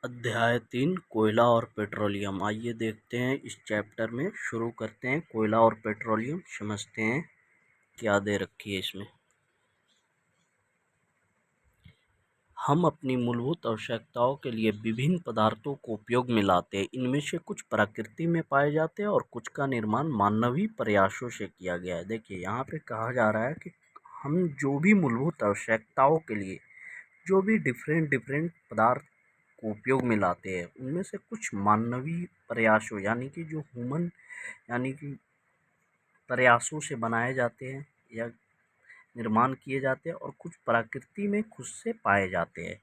अध्याय 3 कोयला और पेट्रोलियम। आइए देखते हैं इस चैप्टर में। शुरू करते हैं कोयला और पेट्रोलियम, समझते हैं क्या दे रखी है इसमें। हम अपनी मूलभूत आवश्यकताओं के लिए विभिन्न पदार्थों को उपयोग में लाते हैं। इनमें से कुछ प्रकृति में पाए जाते हैं और कुछ का निर्माण मानवीय प्रयासों से किया गया है। देखिए यहाँ पे कहा जा रहा है कि हम जो भी मूलभूत आवश्यकताओं के लिए जो भी डिफरेंट पदार्थ को उपयोग में लाते हैं, उनमें से कुछ मानवीय प्रयासों यानी कि जो ह्यूमन यानी कि प्रयासों से बनाए जाते हैं या निर्माण किए जाते हैं, और कुछ प्रकृति में खुद से पाए जाते हैं।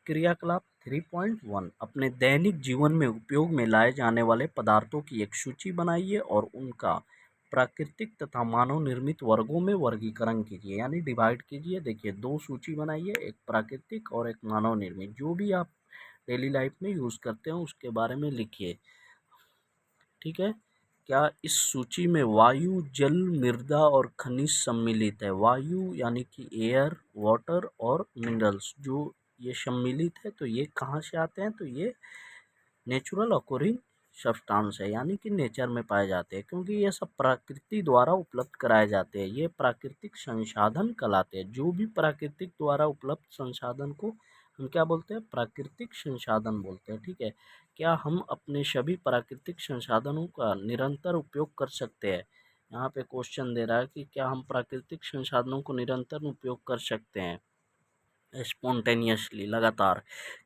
क्रियाकलाप 3.1 अपने दैनिक जीवन में उपयोग में लाए जाने वाले पदार्थों की एक सूची बनाइए और उनका प्राकृतिक तथा मानव निर्मित वर्गों में वर्गीकरण कीजिए, यानी डिवाइड कीजिए। देखिए दो सूची बनाइए, एक प्राकृतिक और एक मानव निर्मित। जो भी आप डेली लाइफ में यूज़ करते हो उसके बारे में लिखिए, ठीक है। क्या इस सूची में वायु, जल, मृदा और खनिज सम्मिलित है? वायु यानी कि एयर, वाटर और मिनरल्स जो ये सम्मिलित है, तो ये कहाँ से आते हैं? तो ये नेचुरल ऑकरिंग सब्सटेंस है, यानी कि नेचर में पाए जाते हैं, क्योंकि ये सब प्रकृति द्वारा उपलब्ध कराए जाते हैं। ये प्राकृतिक संसाधन कहलाते हैं। जो भी प्राकृतिक द्वारा उपलब्ध संसाधन को हम क्या बोलते हैं? प्राकृतिक संसाधन बोलते हैं, ठीक है। क्या हम अपने सभी प्राकृतिक संसाधनों का निरंतर उपयोग कर सकते हैं? यहाँ पे क्वेश्चन दे रहा है कि क्या हम प्राकृतिक संसाधनों को निरंतर उपयोग कर सकते हैं स्पॉन्टेनियसली, लगातार?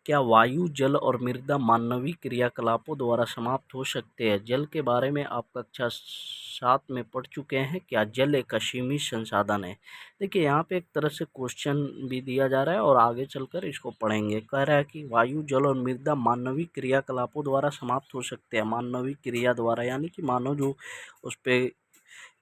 क्या वायु, जल और मृदा मानवीय क्रियाकलापों द्वारा समाप्त हो सकते हैं? जल के बारे में आप कक्षा 7 में पढ़ चुके हैं। क्या जल एक असीमित संसाधन है? देखिए यहाँ पे एक तरह से क्वेश्चन भी दिया जा रहा है और आगे चलकर इसको पढ़ेंगे। कह रहा है कि वायु, जल और मृदा मानवीय क्रियाकलापों द्वारा समाप्त हो सकते हैं। मानवीय क्रिया द्वारा यानी कि मानव जो उस पर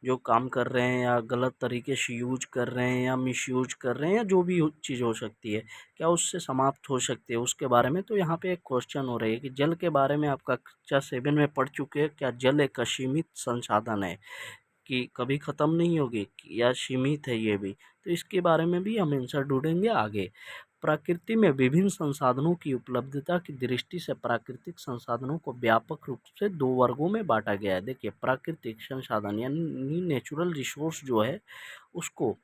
जो काम कर रहे हैं या गलत तरीके से यूज कर रहे हैं या मिसयूज कर रहे हैं या जो भी चीज़ हो सकती है, क्या उससे समाप्त हो सकती है उसके बारे में। तो यहाँ पे एक क्वेश्चन हो रही है कि जल के बारे में आप कक्षा 7 में पढ़ चुके हैं। क्या जल एक असीमित संसाधन है कि कभी ख़त्म नहीं होगी, या सीमित है ये भी? तो इसके बारे में भी हम आंसर ढूंढेंगे आगे। प्रकृति में विभिन्न संसाधनों की उपलब्धता की दृष्टि से प्राकृतिक संसाधनों को व्यापक रूप से दो वर्गों में बांटा गया है। देखिए प्राकृतिक संसाधन यानी नेचुरल रिसोर्स जो है उसको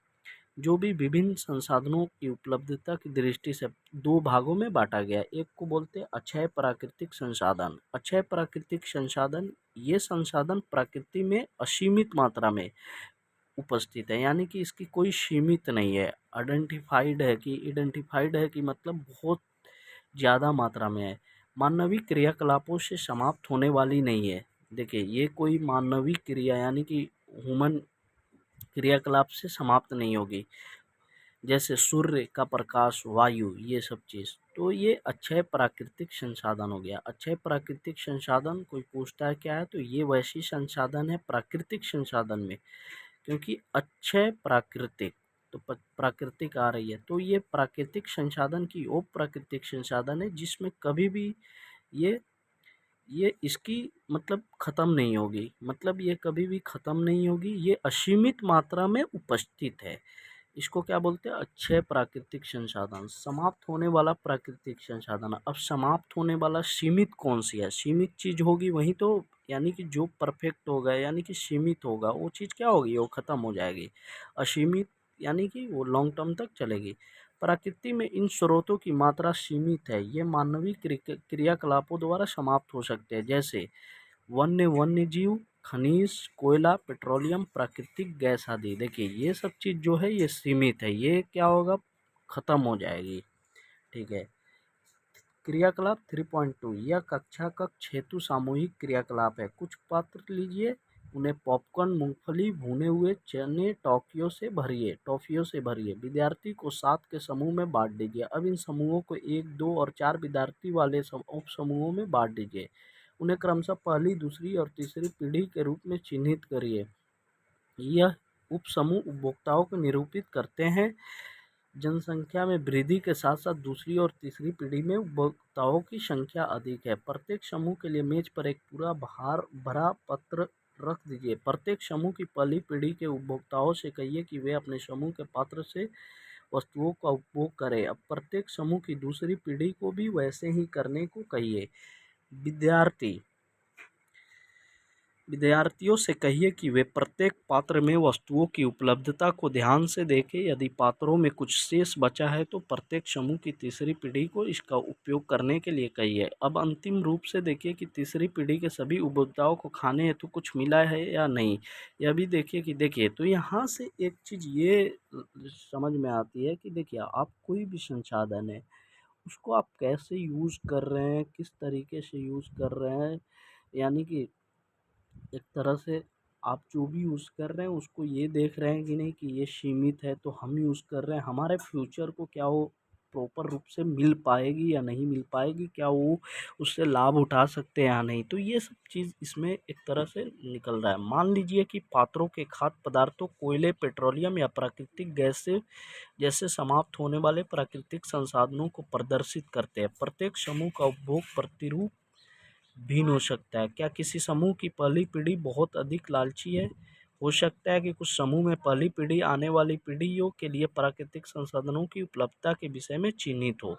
जो भी विभिन्न संसाधनों की उपलब्धता की दृष्टि से दो भागों में बांटा गया है। एक को बोलते हैं अक्षय प्राकृतिक संसाधन। अक्षय प्राकृतिक संसाधन ये संसाधन प्रकृति में असीमित मात्रा में उपस्थित है, यानी कि इसकी कोई सीमित नहीं है। आइडेंटिफाइड है कि मतलब बहुत ज़्यादा मात्रा में है। मानवीय क्रियाकलापों से समाप्त होने वाली नहीं है। देखिए ये कोई मानवीय क्रिया यानी कि ह्यूमन क्रियाकलाप से समाप्त नहीं होगी, जैसे सूर्य का प्रकाश, वायु, ये सब चीज़। तो ये अक्षय प्राकृतिक संसाधन हो गया। अक्षय प्राकृतिक संसाधन कोई पूछता है क्या है, तो ये वैसी संसाधन है प्राकृतिक संसाधन में, क्योंकि अक्षय प्राकृतिक तो प्राकृतिक आ रही है, तो ये प्राकृतिक संसाधन की वो प्राकृतिक संसाधन है जिसमें कभी भी ये ये इसकी मतलब ख़त्म नहीं होगी, मतलब ये कभी भी ख़त्म नहीं होगी, ये असीमित मात्रा में उपस्थित है। इसको क्या बोलते हैं? अक्षय प्राकृतिक संसाधन। समाप्त होने वाला प्राकृतिक संसाधन। अब समाप्त होने वाला सीमित कौन सी है? सीमित चीज़ होगी वही तो, यानी कि जो परफेक्ट होगा यानी कि सीमित होगा वो चीज़ क्या होगी? वो ख़त्म हो जाएगी। असीमित यानी कि वो लॉन्ग टर्म तक चलेगी। प्रकृति में इन स्रोतों की मात्रा सीमित है। ये मानवीय क्रियाकलापों द्वारा समाप्त हो सकते हैं, जैसे वन्य जीव, खनिज, कोयला, पेट्रोलियम, प्राकृतिक गैस आदि। देखिए ये सब चीज़ जो है ये सीमित है, ये क्या होगा? ख़त्म हो जाएगी, ठीक है। क्रियाकलाप 3.2 यह कक्षा कक्ष हेतु सामूहिक क्रियाकलाप है। कुछ पात्र लीजिए, उन्हें पॉपकॉर्न, मूंगफली, भुने हुए चने, टॉफियों से भरिए। विद्यार्थी को 7 के समूह में बांट दीजिए। अब इन समूहों को 1, 2 और 4 विद्यार्थी वाले उप समूहों में बांट दीजिए। उन्हें क्रमशः पहली, दूसरी और तीसरी पीढ़ी के रूप में चिन्हित करिए। यह उपसमूह उपभोक्ताओं को निरूपित करते हैं। जनसंख्या में वृद्धि के साथ साथ दूसरी और तीसरी पीढ़ी में उपभोक्ताओं की संख्या अधिक है। प्रत्येक समूह के लिए मेज पर एक पूरा भरा पत्र रख दीजिए। प्रत्येक समूह की पहली पीढ़ी के उपभोक्ताओं से कहिए कि वे अपने समूह के पात्र से वस्तुओं का उपभोग करें। अब प्रत्येक समूह की दूसरी पीढ़ी को भी वैसे ही करने को कहिए। विद्यार्थी विद्यार्थियों से कहिए कि वे प्रत्येक पात्र में वस्तुओं की उपलब्धता को ध्यान से देखें। यदि पात्रों में कुछ शेष बचा है तो प्रत्येक समूह की तीसरी पीढ़ी को इसका उपयोग करने के लिए कहिए। अब अंतिम रूप से देखिए कि तीसरी पीढ़ी के सभी उपभोक्ताओं को खाने हेतु कुछ मिला है या नहीं। यह भी देखिए कि देखिए तो यहाँ से एक चीज़ ये समझ में आती है कि देखिए आप कोई भी संसाधन है उसको आप कैसे यूज़ कर रहे हैं, किस तरीके से यूज़ कर रहे हैं। यानी कि एक तरह से आप जो भी यूज़ कर रहे हैं उसको ये देख रहे हैं कि नहीं कि ये सीमित है तो हम यूज़ कर रहे हैं, हमारे फ्यूचर को क्या वो प्रॉपर रूप से मिल पाएगी या नहीं मिल पाएगी, क्या वो उससे लाभ उठा सकते हैं या नहीं। तो ये सब चीज़ इसमें एक तरह से निकल रहा है। मान लीजिए कि पात्रों के खाद्य पदार्थों, कोयले, पेट्रोलियम या प्राकृतिक गैस से जैसे समाप्त होने वाले प्राकृतिक संसाधनों को प्रदर्शित करते हैं। प्रत्येक समूह का उपभोग प्रतिरूप भिन्न हो सकता है। क्या किसी समूह की पहली पीढ़ी बहुत अधिक लालची है? हो सकता है कि कुछ समूह में पहली पीढ़ी आने वाली पीढ़ियों के लिए प्राकृतिक संसाधनों की उपलब्धता के विषय में चिन्हित हो।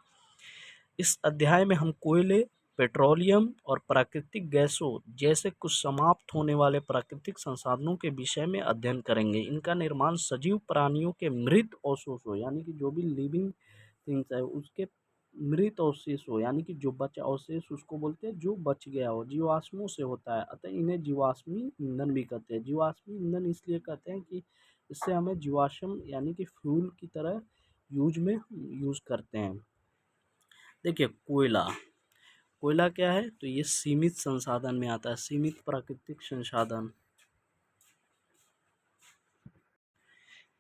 इस अध्याय में हम कोयले, पेट्रोलियम और प्राकृतिक गैसों जैसे कुछ समाप्त होने वाले प्राकृतिक संसाधनों के विषय में अध्ययन करेंगे। इनका निर्माण सजीव प्राणियों के मृत अवशेषों यानी कि जो भी लिविंग थिंग्स है उसके मृत अवशेष हो, यानी कि जो बचा अवशेष उसको बोलते हैं जो बच गया हो, जीवाश्मों से होता है। अतः इन्हें जीवाश्मी ईंधन भी कहते हैं। जीवाश्मी ईंधन इसलिए कहते हैं कि इससे हमें जीवाश्म यानी कि फ्यूल की तरह यूज करते हैं। देखिए कोयला, कोयला क्या है तो ये सीमित संसाधन में आता है, सीमित प्राकृतिक संसाधन।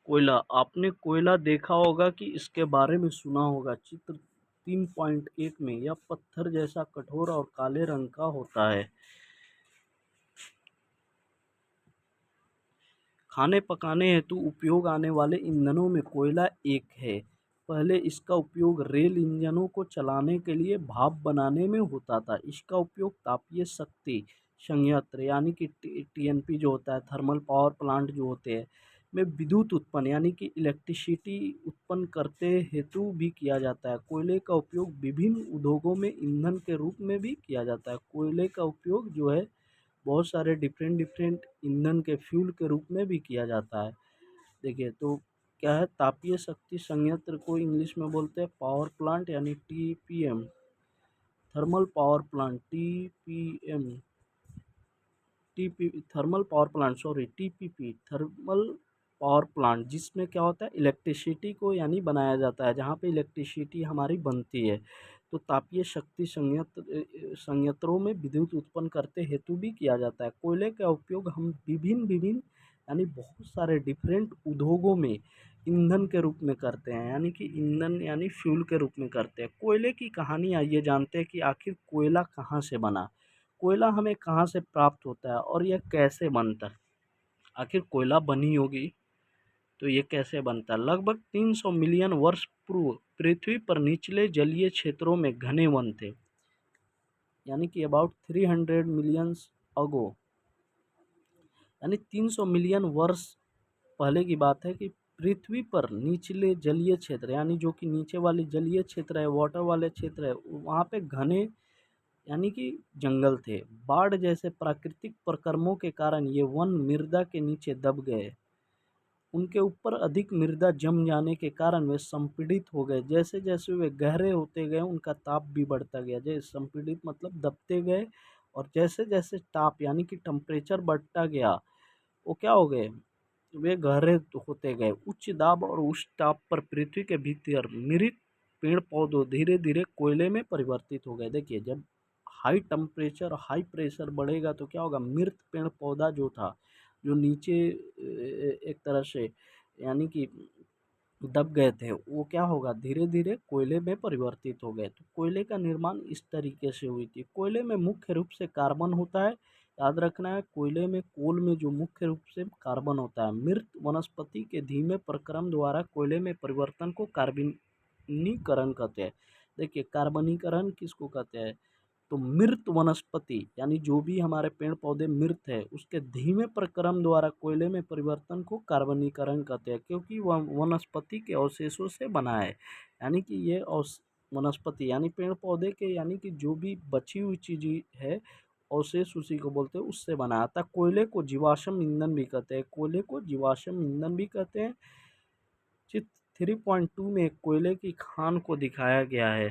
कोयला, आपने कोयला देखा होगा कि इसके बारे में सुना होगा। चित्र 3.1 में यह पत्थर जैसा कठोर और काले रंग का होता है। खाने पकाने हेतु उपयोग आने वाले ईंधनों में कोयला एक है। पहले इसका उपयोग रेल इंजनों को चलाने के लिए भाप बनाने में होता था। इसका उपयोग तापीय शक्ति संयंत्र यानी कि टीएनपी जो होता है, थर्मल पावर प्लांट जो होते हैं, में विद्युत उत्पन्न यानी कि इलेक्ट्रिसिटी उत्पन्न करते हेतु भी किया जाता है। कोयले का उपयोग विभिन्न उद्योगों में ईंधन के रूप में भी किया जाता है। कोयले का उपयोग जो है बहुत सारे डिफरेंट डिफरेंट ईंधन के फ्यूल के रूप में भी किया जाता है। देखिए तो क्या है, तापीय शक्ति संयंत्र को इंग्लिश में बोलते हैं पावर प्लांट यानी TPM, thermal power plant TPM, TP thermal power plant sorry TPP, thermal power plant, जिसमें क्या होता है इलेक्ट्रिसिटी को यानी बनाया जाता है, जहाँ पे इलेक्ट्रिसिटी हमारी बनती है। तो तापीय शक्ति संयंत्रों में विद्युत उत्पन्न करते हेतु भी किया जाता है। कोयले का उपयोग हम विभिन्न विभिन्न यानी बहुत सारे डिफरेंट उद्योगों में ईंधन के रूप में करते हैं, यानी कि ईंधन यानी फ्यूल के रूप में करते हैं। कोयले की कहानी आइए जानते हैं कि आखिर कोयला कहाँ से बना, कोयला हमें कहाँ से प्राप्त होता है और यह कैसे बनता है। आखिर कोयला बनी होगी तो ये कैसे बनता है। लगभग 300 मिलियन वर्ष पूर्व पृथ्वी पर निचले जलीय क्षेत्रों में घने वन थे, यानी कि अबाउट 300 मिलियंस अगो, यानी 300 मिलियन वर्ष पहले की बात है कि पृथ्वी पर निचले जलीय क्षेत्र यानी जो कि नीचे वाले जलीय क्षेत्र है, वाटर वाले क्षेत्र है, वहाँ पे घने यानी कि जंगल थे। बाढ़ जैसे प्राकृतिक प्रकर्मों के कारण ये वन मृदा के नीचे दब गए। उनके ऊपर अधिक मृदा जम जाने के कारण वे संपीड़ित हो गए। जैसे जैसे वे गहरे होते गए उनका ताप भी बढ़ता गया। जैसे संपीड़ित मतलब दबते गए, और जैसे जैसे ताप यानी कि टेम्परेचर बढ़ता गया वो क्या हो गए, वे गहरे होते गए। उच्च दाब और उच्च ताप पर पृथ्वी के भीतर मृत पेड़ पौधों धीरे धीरे कोयले में परिवर्तित हो गए। देखिए जब हाई टेम्परेचर हाई प्रेशर बढ़ेगा तो क्या होगा, मृत पेड़ पौधा जो था जो नीचे एक तरह से यानी कि दब गए थे वो क्या होगा, धीरे धीरे कोयले में परिवर्तित हो गए। तो कोयले का निर्माण इस तरीके से हुई थी। कोयले में मुख्य रूप से कार्बन होता है। याद रखना है कोयले में कोल में जो मुख्य रूप से कार्बन होता है। मृत वनस्पति के धीमे प्रक्रम द्वारा कोयले में परिवर्तन को कार्बनीकरण कहते हैं। देखिए कार्बनीकरण किसको कहते हैं, तो मृत वनस्पति यानी जो भी हमारे पेड़ पौधे मृत है उसके धीमे प्रक्रम द्वारा कोयले में परिवर्तन को कार्बनीकरण कहते हैं, क्योंकि वह वनस्पति के अवशेषों से बना है। यानी कि ये वनस्पति यानी पेड़ पौधे के यानी कि जो भी बची हुई चीज है अवशेष उसी को बोलते हैं, उससे बना आता। कोयले को जीवाश्म ईंधन भी कहते हैं, कोयले को जीवाश्म ईंधन भी कहते हैं। चित्र 3.2 में कोयले की खान को दिखाया गया है।